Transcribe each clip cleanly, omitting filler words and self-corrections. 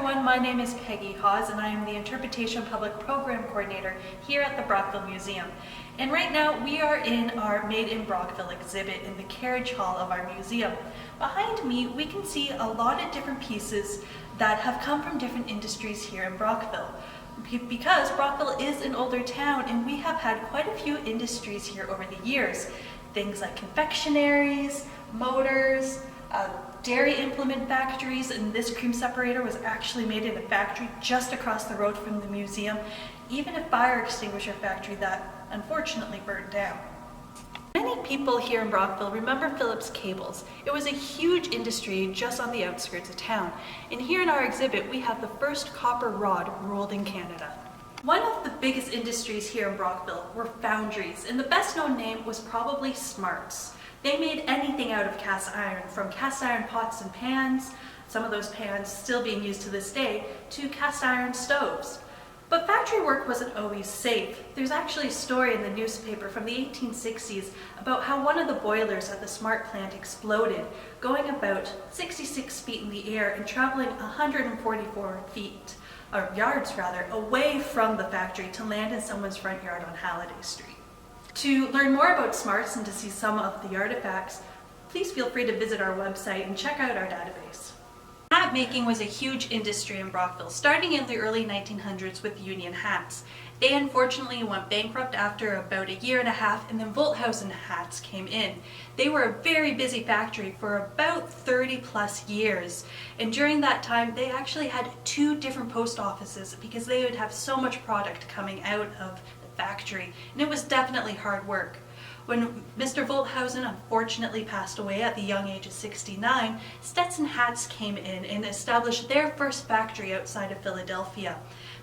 everyone, my name is Peggy Hawes and I am the Interpretation Public Program Coordinator here at the Brockville Museum. And right now we are in our Made in Brockville exhibit in the carriage hall of our museum. Behind me we can see a lot of different pieces that have come from different industries here in Brockville. Because Brockville is an older town and we have had quite a few industries here over the years. Things like confectionaries, motors, dairy implement factories, and this cream separator was actually made in a factory just across the road from the museum, even a fire extinguisher factory that unfortunately burned down. Many people here in Brockville remember Phillips Cables. It was a huge industry just on the outskirts of town. And here in our exhibit we have the first copper rod rolled in Canada. One of the biggest industries here in Brockville were foundries, and the best known name was probably Smarts. They made anything out of cast iron, from cast iron pots and pans, some of those pans still being used to this day, to cast iron stoves. But factory work wasn't always safe. There's actually a story in the newspaper from the 1860s about how one of the boilers at the Smart plant exploded, going about 66 feet in the air and traveling 144 feet, or yards rather, away from the factory to land in someone's front yard on Halliday Street. To learn more about Smarts and to see some of the artifacts, please feel free to visit our website and check out our database. Hat making was a huge industry in Brockville, starting in the early 1900s with Union hats. They unfortunately went bankrupt after about a year and a half, and then Volthausen hats came in. They were a very busy factory for about 30 plus years, and during that time they actually had 2 different post offices because they would have so much product coming out of the factory, and it was definitely hard work. When Mr. Volthausen unfortunately passed away at the young age of 69, Stetson Hats came in and established their first factory outside of Philadelphia.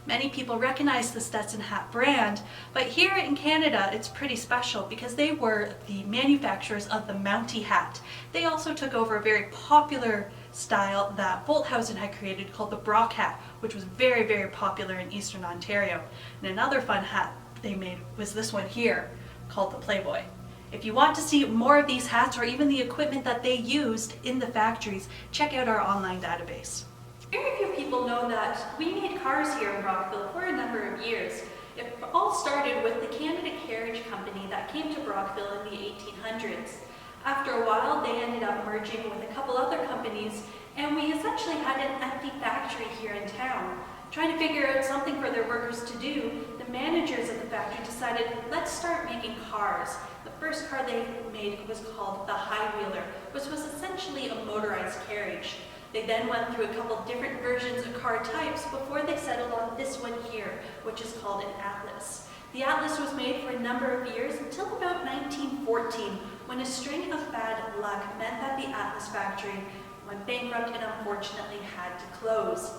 Many people recognize the Stetson hat brand, but here in Canada it's pretty special because they were the manufacturers of the Mountie hat. They also took over a very popular style that Volthausen had created called the Brock hat, which was very, very popular in Eastern Ontario. And another fun hat they made was this one here, called the Playboy. If you want to see more of these hats or even the equipment that they used in the factories, check out our online database. Very few people know that we made cars here in Brockville for a number of years. It all started with the Canada Carriage Company that came to Brockville in the 1800s. After a while, they ended up merging with a couple other companies, and we essentially had an empty factory here in town. Trying to figure out something for their workers to do, the managers of the factory decided, let's start making cars. The first car they made was called the High Wheeler, which was essentially a motorized carriage. They then went through a couple different versions of car types before they settled on this one here, which is called an Atlas. The Atlas was made for a number of years until about 1914, when a string of bad luck meant that the Atlas factory went bankrupt and unfortunately had to close.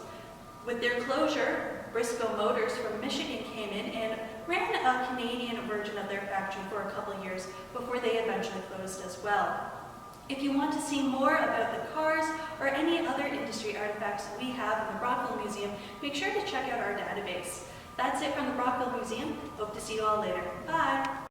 With their closure, Briscoe Motors from Michigan came in and ran a Canadian version of their factory for a couple years before they eventually closed as well. If you want to see more about the cars or any other industry artifacts we have in the Brockville Museum, make sure to check out our database. That's it from the Brockville Museum. Hope to see you all later. Bye!